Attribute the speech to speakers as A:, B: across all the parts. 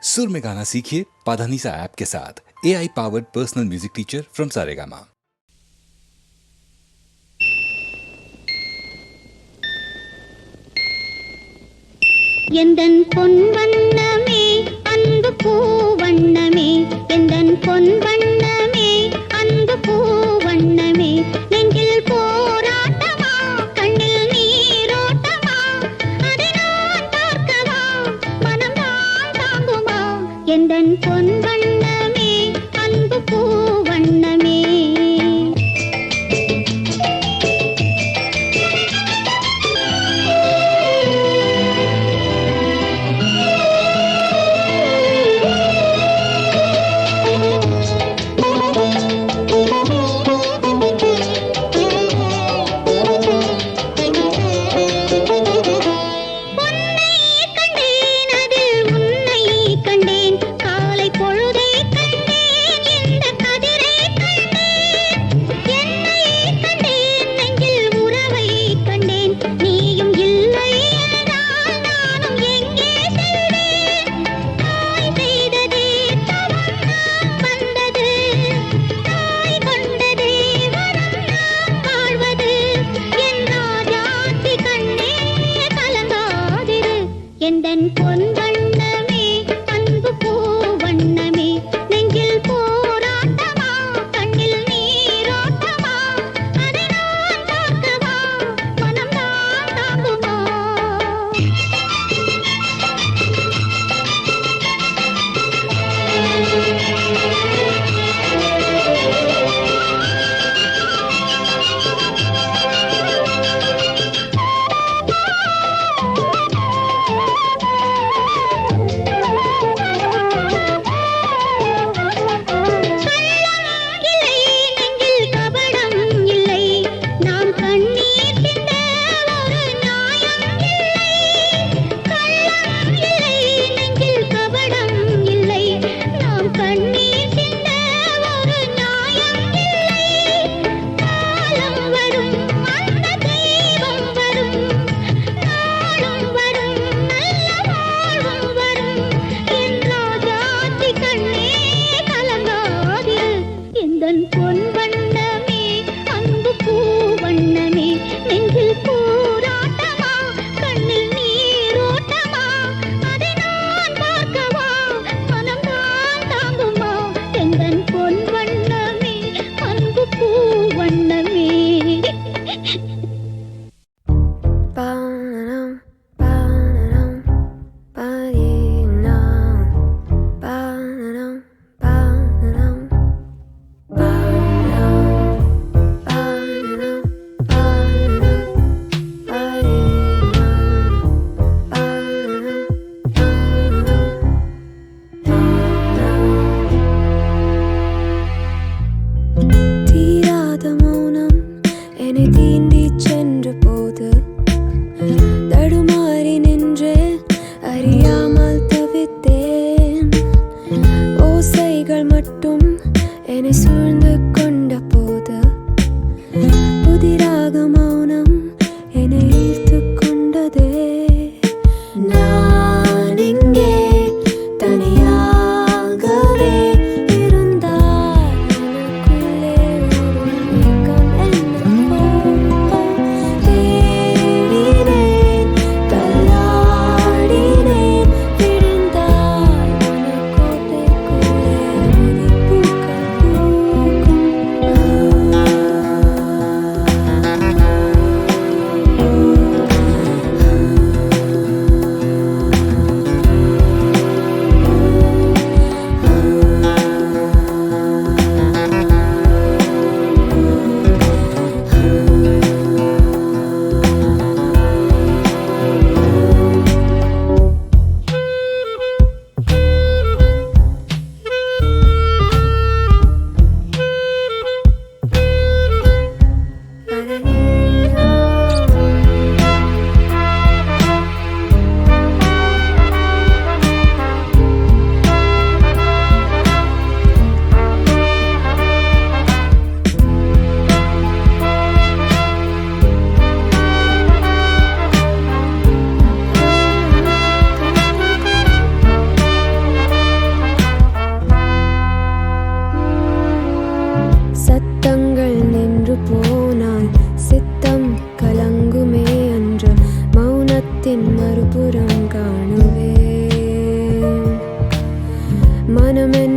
A: सुर में गाना सीखिए पाधानीसा ऐप के साथ। AI powered personal music teacher from Saregama.
B: எந்தன் பொன் வண்ணமே அன்பு பூ வண்ணமே எந்தன் பொன் வண்ணமே அன்பு பூ வண்ணமே நெஞ்சில் போராட்டமா கண்ணில் நீரோட்டமா அதை நான் பார்க்கவா மனம்தான் தாங்குமா எந்தன் பொன் வண்ணமே அன்பு பூ வண்ணமே கண்டேன் காலை பொழுதை கண்டேன் இந்த கதிரை கண்டேன்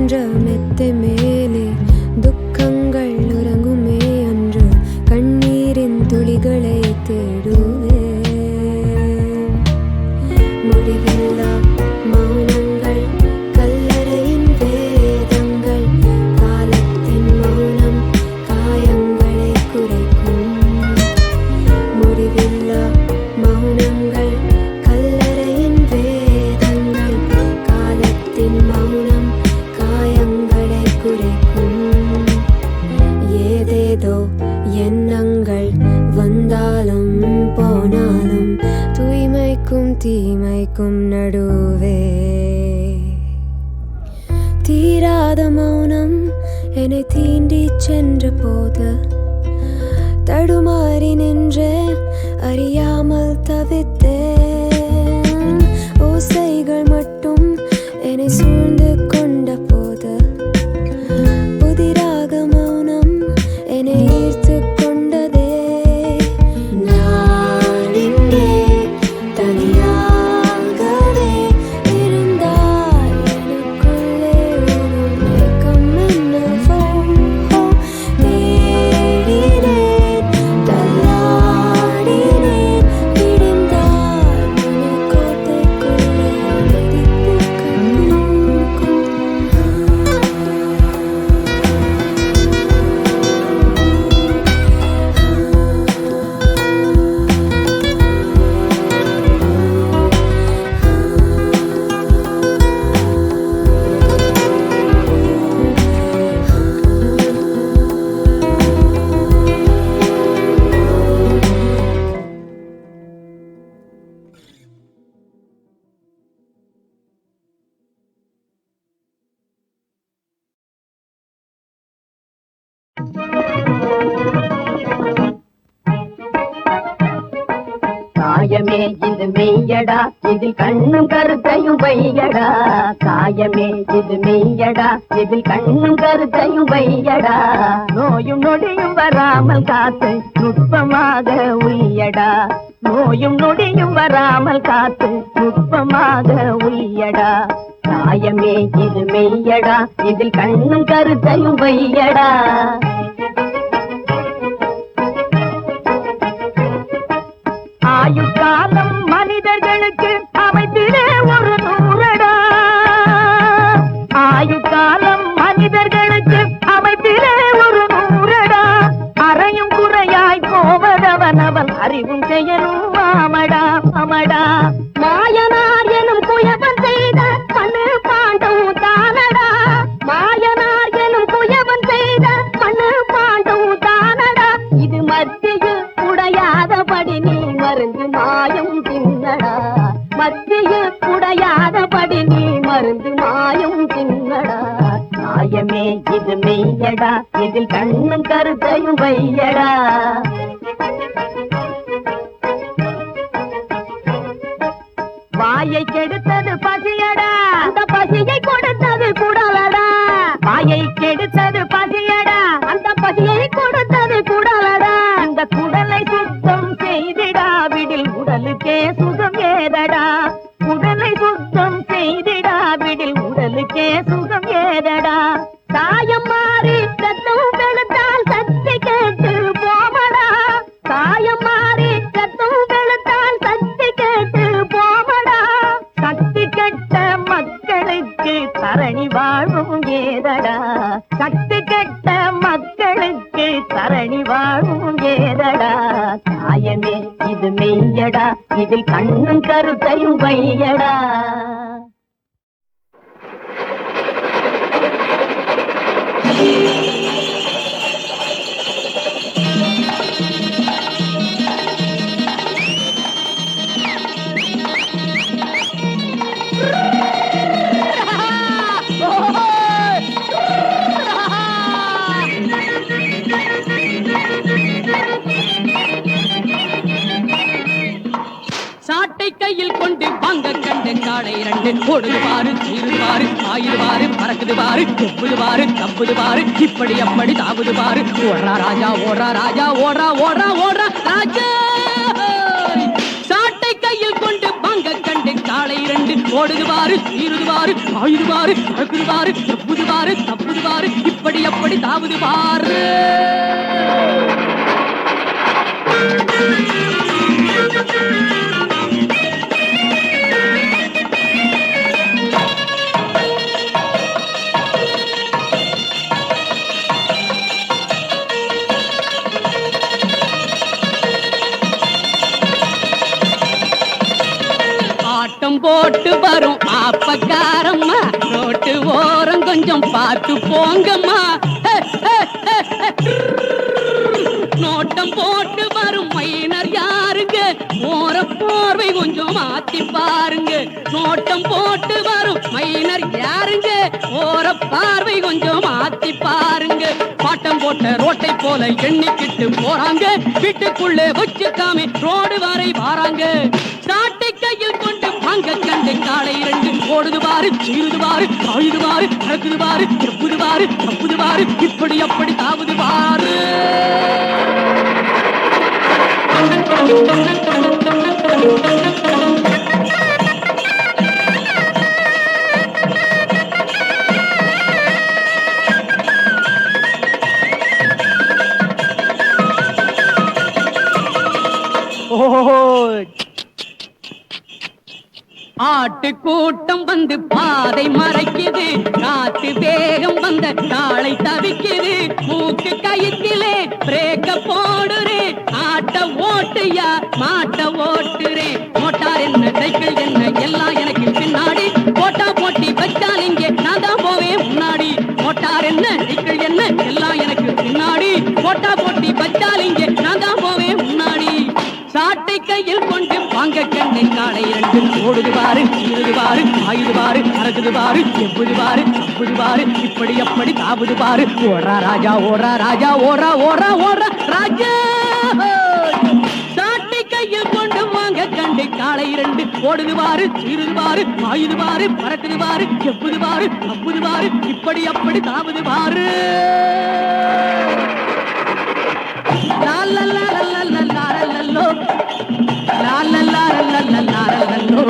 C: என்ற மெத்தை மேலே துக்கங்கள் உறங்குமே அன்று கண்ணீரின் துளிகளை தேடுவே முடிவில்லா மௌனங்கள் கல்லறையின் வேதங்கள் காலத்தின் மௌனம் காயங்களை குறைக்கும் முடிவில்லா மௌனங்கள் கல்லறையின் வேதங்கள் காலத்தின் மௌனம் காயங்களை குறைக்கும் ஏதேதோ எண்ணங்கள் வந்தாலும் போனாலும் தூய்மைக்கும் தீமைக்கும் நடுவே தீராத மௌனம் என்னை தீண்டி சென்ற போது தடுமாறி நின்றேன் அறியாமல் தவித்தேன் ஓசைகள் மட்டும் என்னை சூழ்ந்து கொண்ட போது புதிராக மௌனம் என்னை ஈர்த்து கொண்டதே நான் இங்கே தனியாகவே இருந்தால் எனக்குள்ளே ஒரு மயக்கம் என்னவோ தேடினேன் தள்ளாடினேன் விழுந்தால் மனக்கோட்டைக்குள்ளே அமைதிப்பு கண்ணுக்கும்
D: காயமே இது மெய்யடா இதில் கண்ணும் கருத்தையும் வையடா காயமே இது மெய்யடா இதில் கண்ணும் கருத்தையும் வையடா நோயும் நொடியும் வராமல் காத்து நுட்பமாக உய்யடா நோயும் நொடியும் வராமல் காத்து நுட்பமாக உய்யடா காயமே இது மெய்யடா இதில் கண்ணும் கருத்தையும் வையடா ஆயுட்காலம் மனிதர்களுக்கு அமைத்திலே ஒரு நூறடா ஆயுட்காலம் மனிதர்களுக்கு அமைத்திலே ஒரு நூறடா அறையும் குறையாய் போவதவன் அவன் அறிவும் செயலும் ஆமடா அமடா மாயனார் எனும் குயவன் செய்த மண்ணு பாண்டம் தானடா மாயனார் எனும் குயவன் செய்த மண்ணு பாண்டம் தானடா இது மத்தியில் உடையாதபடி நீ மருந்து மாயம் தின்னடா மத்தியில் உடையாதபடி நீ மருந்து மாயம் தின்னடா காயமே இது மெய்யடா இதில் கண்ணும் கருத்தையும் வையடா வாயை கெடுத்தது பசியடா அந்த பசியை கொடுத்தது குடலடா வாயை கெடுத்தது பசியடா அந்த பசியை கொடுத்தது குடலடா அந்த குடலை சுத்தம் செய்திடாவிடில் உடலுக்கே சுகம் ஏதடா உடலை சுத்தம் செய்திடாவிடில் உடலுக்கே சுகம் ஏதடா சாயம் மாறி ரத்தம் வெளுத்தால் சக்தி கேட்டு போமடா சாயம் மாறி ரத்தம் வெளுத்தால் சக்தி கேட்டு போமடா சக்தி கெட்ட மக்களுக்கு தரணி வாழ்வும் ஏதடா சக்தி கெட்ட மக்களுக்கு தரணி வாழ்வும் ஏதடா காயமே இது மெய்யடா இதில் கண்ணும் கருத்தையும் வையடா
E: சாட்டை கையில் கொண்டு வாங்க கண்டு காடை இரண்டு ஓடுது பாரு தீருது பாரு ஆயுது பாரு பறக்குது பாரு தொப்புது பாரு தப்புது பாரு இப்படி அப்படி தாவுது பாரு ஓடுறா ராஜா ஓடுறா ராஜா ஓடுறா ஓடுறா ஓடுறா ராஜா சாட்டை கையில் கொண்டு வாங்க கண்டு காடை இரண்டு ஓடுது பாரு சீருது பாரு ஆயுது பாரு பறக்குது பாரு தப்புது பாரு தப்புது பாரு இப்படி அப்படி தாவுது பாரு ஆட்டம் போட்டு வரும் ஆப்பக்காரம்மா ரோட்டு ஓரம் கொஞ்சம் பார்த்து போங்கம்மா நோட்டம் போட்டு வரும் மைனர் யாருங்க போற பார்வை கொஞ்சம் மாத்தி பாருங்க நோட்டம் போட்டு வரும் மைனர் யாருங்க போற பார்வை கொஞ்சம் மாத்தி பாருங்க பாட்டம் போட்ட ரோட்டை போல எண்ணிக்கிட்டு போறாங்க வீட்டுக்குள்ளே வச்சுக்காம ரோடு வரை வாராங்க சாட்டை கையில் கொண்டு வாங்க கண்டு காலை இரண்டு ஓடுது பாரு சீருது பாரு ஆயுது பாரு பறக்குது பாரு செப்புது பாரு தப்புது பாரு இப்படி அப்படி தாவுது பாரு ஆட்டு கூட்டம் வந்து பாதை மறைக்குது காத்து வேகம் வந்த காளை தவிக்குது மூக்கு கயிற்றிலே பிரேக்க போடுறே ஆட்ட ஓட்டுயா மாட்ட ஓட்டுறே மோட்டார் என்ன சைக்கிள் என்ன எல்லாம் எனக்கு பின்னாடி போட்டா போட்டி வச்சால் இங்கே நான் தான் போவேன் முன்னாடி மோட்டார் என்ன சைக்கிள் என்ன எல்லாம் எனக்கு பின்னாடி போட்டா போட்டி வச்சால் இங்கே நான் தான் போவேன் முன்னாடி சாட்டை கையில் கொண்டு வாங்க கண்ணை காலை இரண்டு ஓடுது பாரு சீருது பாரு ஆயுது பாரு அறகுது பாரு செப்புது பாரு தப்புது பாரு இப்படி அப்படி தாவுது பாரு ஓடுறா ராஜா ஓடுறா ராஜா ஓடுறா ஓடுறா ஓடுறா ராஜா சாட்டை கையில் கொண்டு வாங்க கண்ணை காலை இரண்டு ஓடுது பாரு சீருது பாரு ஆயுது பாரு பறக்குது பாரு செப்புது பாரு தப்புது பாரு இப்படி அப்படி தாவுது பாரு லா லா லா லா லா லா லல்லோ லா லா லா லா லா லா லல்லோ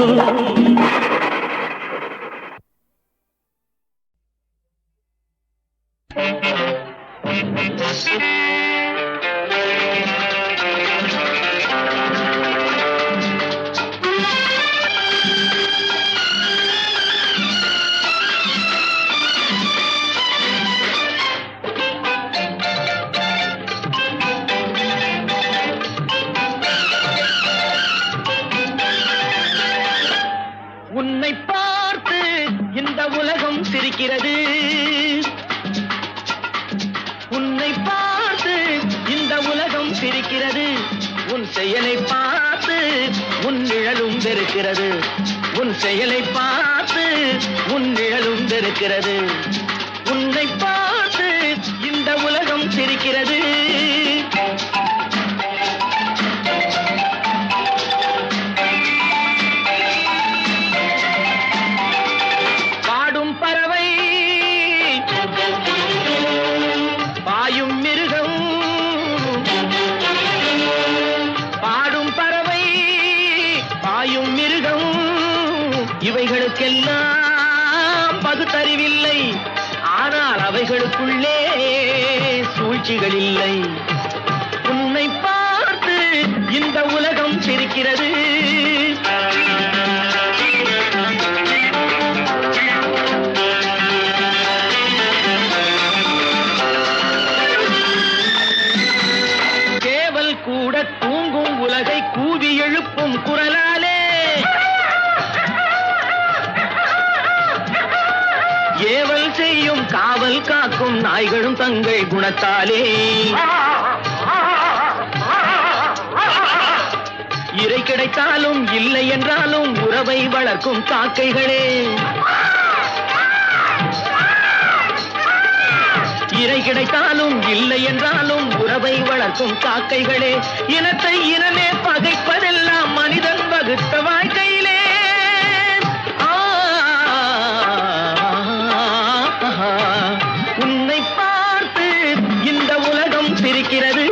F: உன்னை பார்த்து இந்த உலகம் சிரிக்கிறது உன்னை பார்த்து இந்த உலகம் சிரிக்கிறது உன் செயலை பார்த்து உன் நிழலும் வெறுக்கிறது உன் செயலை பார்த்து உன் நிழலும் வெறுக்கிறது உன்னை பார்த்து இந்த உலகம் சிரிக்கிறது இவைகளுக்கெல்லாம் பகுத்தறிவில்லை ஆனால் அவைகளுக்குள்ளே சூழ்ச்சிகள் இல்லை உன்னை பார்த்து இந்த உலகம் சிரிக்கிறது சேவல் கூட தூங்கும் உலகை கூவி எழுப்பும் குரலாலே ஏவல் செய்யும் காவல் காக்கும் நாய்களும் தங்கள் குணத்தாலே இறை கிடைத்தாலும் இல்லை என்றாலும் உறவை வளர்க்கும் காக்கைகளே இறை கிடைத்தாலும் இல்லை என்றாலும் உறவை வளர்க்கும் காக்கைகளே இனத்தை இனமே பகைப்பதெல்லாம் மனிதன் வகுத்த வாழ்க்கையிலே உன்னை பார்த்து இந்த உலகம் சிரிக்கிறது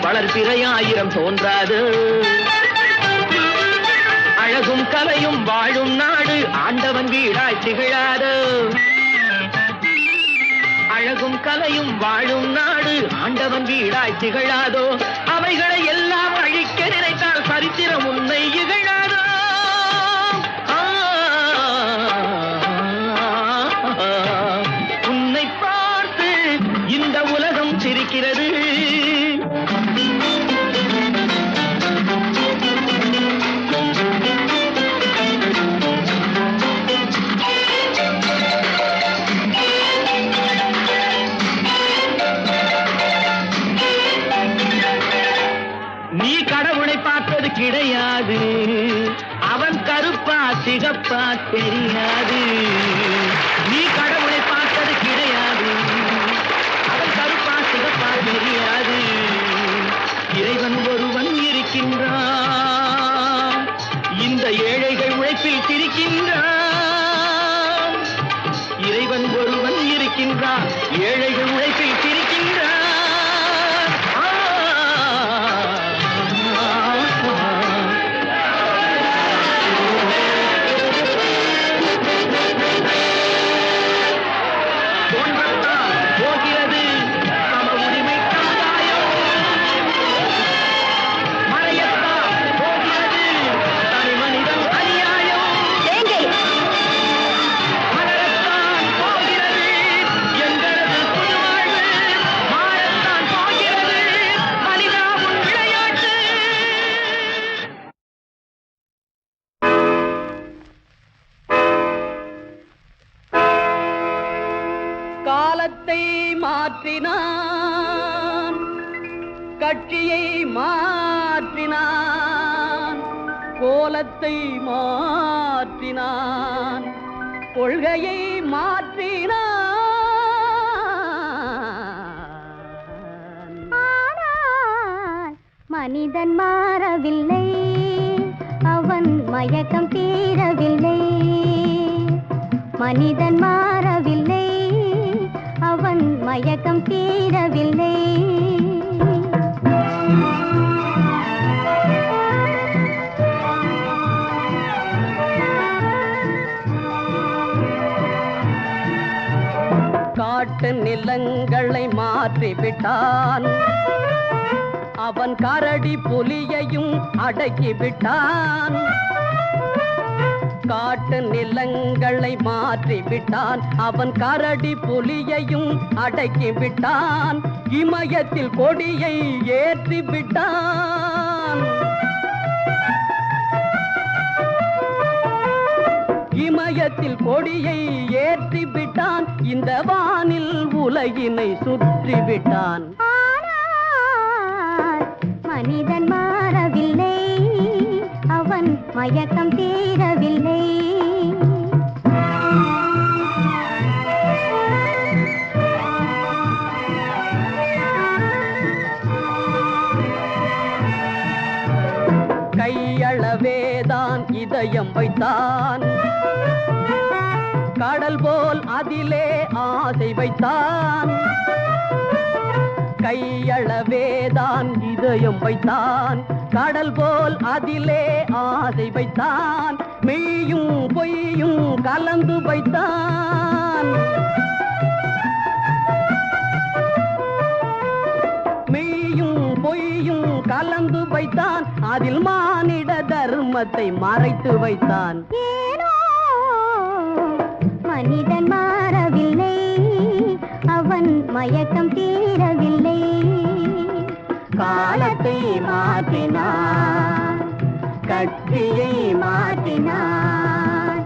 F: வளர்பிறை ஆயிரம் தோன்றாது. அழகும் கலையும் வாழும் நாடு ஆண்டவன் வீடாய் திகழாது. அழகும் கலையும் வாழும் நாடு ஆண்டவன் வீடாய் திகழாதோ. அவைகளை எல்லாம் அழிக்க நினைத்தால் சரித்திரம் உன்னை இகழாதோ. உன்னை பார்த்து இந்த உலகம் சிரிக்கிறது. நீ கடவுளை பார்த்தது கிடையாது, அவன் கருப்பா சிகப்பா தெரியாது. நீ கடவுளை பார்த்தது கிடையாது, அவன் கருப்பா சிகப்பா தெரியாது. இறைவன் ஒருவன் இருக்கின்றான், இந்த ஏழைகள் உழைப்பில் சிரிக்கின்றான். இறைவன் ஒருவன் இருக்கின்றான், ஏழைகள் உழைப்பில் சிரிக்கின்றான்.
E: காலத்தை மாற்றினான், கட்சியை மாற்றினான், கோலத்தை மாற்றினான், கொள்கையை மாற்றினான்.
B: ஆனால் மனிதன் மாறவில்லை, அவன் மயக்கம் தீரவில்லை. மனிதன் மாறவில்லை, அவன் மயக்கம் தீரவில்லை.
E: காட்டு நிலங்களை மாற்றிவிட்டான், அவன் கரடி புலியையும் அடக்கிவிட்டான். காட்டு நிலங்களை மாற்றிவிட்டான், அவன் கரடி புலியையும் அடக்கிவிட்டான். இமயத்தில் கொடியை ஏற்றிவிட்டான். இமயத்தில் கொடியை ஏற்றிவிட்டான், இந்த வானில் உலகினை சுற்றிவிட்டான்.
B: மனிதன் மாறவில்லை, அவன் மயக்கம் தீரவில்லை.
E: கையளவேதான் இதயம் வைத்தான், கடல் போல் அதிலே ஆசை வைத்தான். கையளவேதான் இதயம் வைத்தான், கடல் போல் அதிலே ஆசை வைத்தான். மெய்யும் பொய்யும் கலந்து வைத்தான். மெய்யும் பொய்யும் கலந்து வைத்தான், அதில் மானிட தர்மத்தை மறைத்து வைத்தான்.
B: ஏனோ மனிதன் மாறவில்லை, அவன் மயக்கம் தீரவில்லை.
E: காலத்தை
B: மாற்றினான், கட்சியை மாற்றினான்,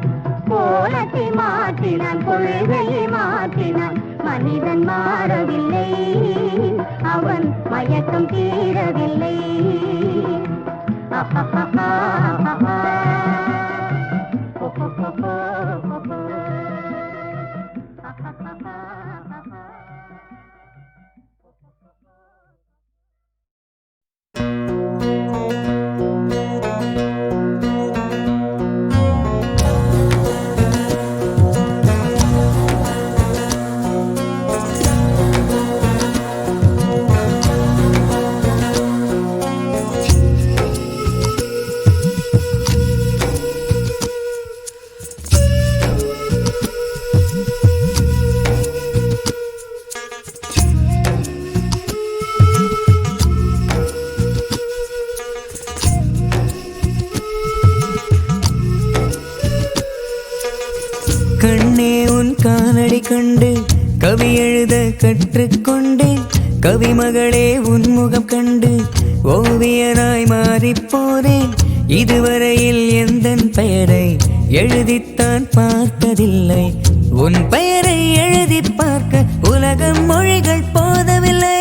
B: கோலத்தை மாற்றினான், கொள்கையை மாற்றினான். மனிதன் மாறவில்லை, அவன் மயக்கம் தீரவில்லை.
G: கண்டு கவி எழுத கற்றுக்கொண்டேன். கவிமகளே உன்முகம் கண்டு ஓவியனாய் மாறிப்போனேன். இதுவரையில் எந்தன் பெயரை எழுதித்தான் பார்த்ததில்லை. உன் பெயரை எழுதி பார்க்க உலகம் மொழிகள் போதவில்லை.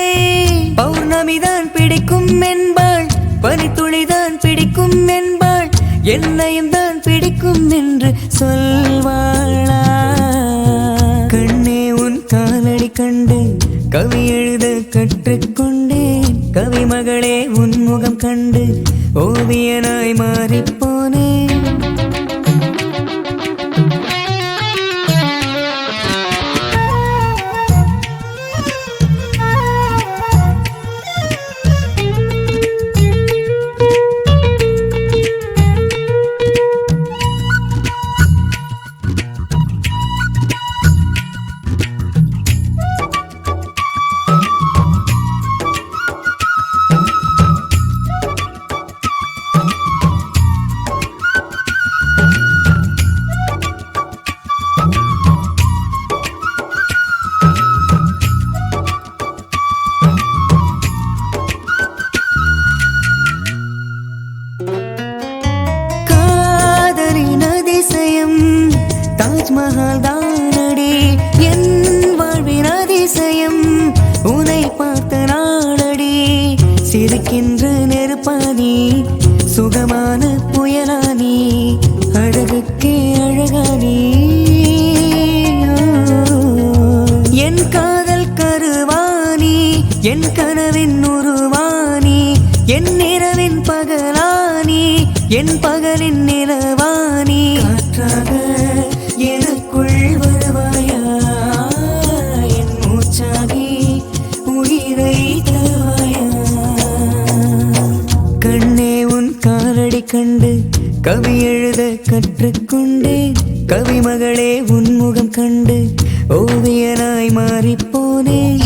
G: பௌர்ணமிதான் பிடிக்கும் என்பாள், பனித்துளிதான் பிடிக்கும் என்பாள், என்னையும் தான் பிடிக்கும் என்று சொல்வாளா? கண்ணே உன் காலடி கண்டு கவி எழுத கற்றுக்கொண்டேன். கவிமகளே உன் முகம் கண்டு ஓவியனாய் மாறிப்போனேன். தாஜ்மஹால் தானடி என் வாழ்வின் அதிசயம், உனை பார்த்த நாளடி. சிரிக்கின்ற நெருப்பானி, சுகமான புயலானி, அழகுக்கே அழகானி. என் காதல் கருவானி, என் கனவின் உருவானி, என் இரவின் பகலானி, என் பகலின் நிலவானி. காற்றாக எனக்குள் வருவாயா, என் மூச்சாகி உயிரை தருவாயா? கண்ணே உன் காலடி கண்டு கவி எழுத கற்றுக்கொண்டேன். கவிமகளே உன் முகம் கண்டு ஓவியனாய் மாறிப்போனேன்.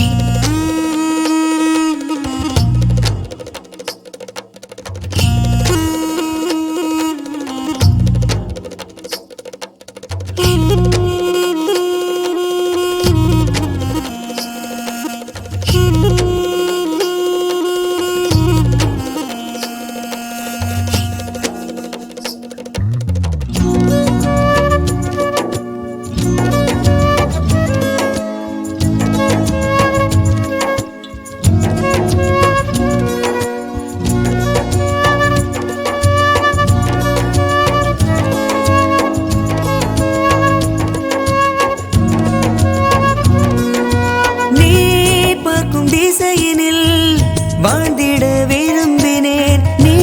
G: வாழ்ந்திட விரும்பினேன். நீ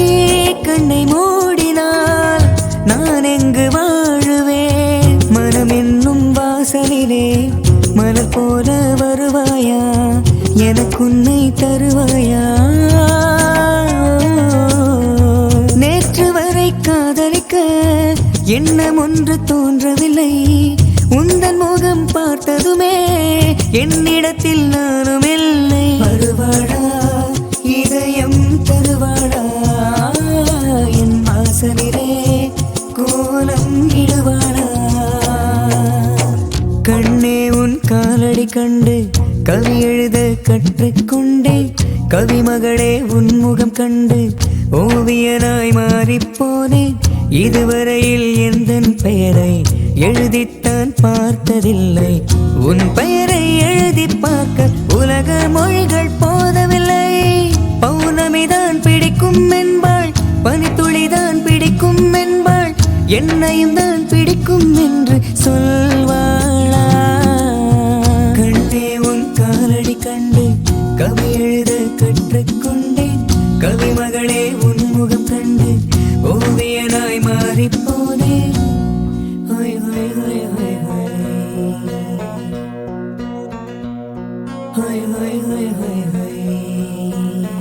G: கண்ணை மூடினால் நான் எங்கு வாழுவேன்? மனம் என்னும் வாசலிலே மலர் போல வருவாயா, எனக்குன்னை தருவாயா? நேற்று வரை காதலிக்க எண்ணம் ஒன்று தோன்றவில்லை. உந்தன் முகம் பார்த்ததுமே என்னிடத்தில் நானும் இல்லை. வருவாளா இதயம் தருவாளா, என் வாசலிலே கோலம் இடுவாளா? கண்ணே உன் காலடி கண்டு கவி எழுத கற்றுக்கொண்டேன். கவிமகளே உன் முகம் கண்டு ஓவியனாய் மாறிப்போனேன். இதுவரையில் எந்தன் பெயரை எழுதித்தான் பார்த்ததில்லை. உன் பெயரை எழுதி பார்க்க உலக மொழிகள் போதவில்லை. பௌர்ணமிதான் பிடிக்கும் என்பாள், பனித்துளிதான் பிடிக்கும் என்பாள், என்னையும் தான் பிடிக்கும் என்று சொல்வாளா? கண்ணே உன் காலடி கண்டு கவி எழுத கற்றுக்கொண்டேன். கவிமகளே உன் முகம் கண்டு ஓவியனாய் மாறிப்போனேன். ஹோய் ஹோய் ஹோய் ஹோய் ஹோய் ஹோய் ஹோய் ஹோய் ஹோய்.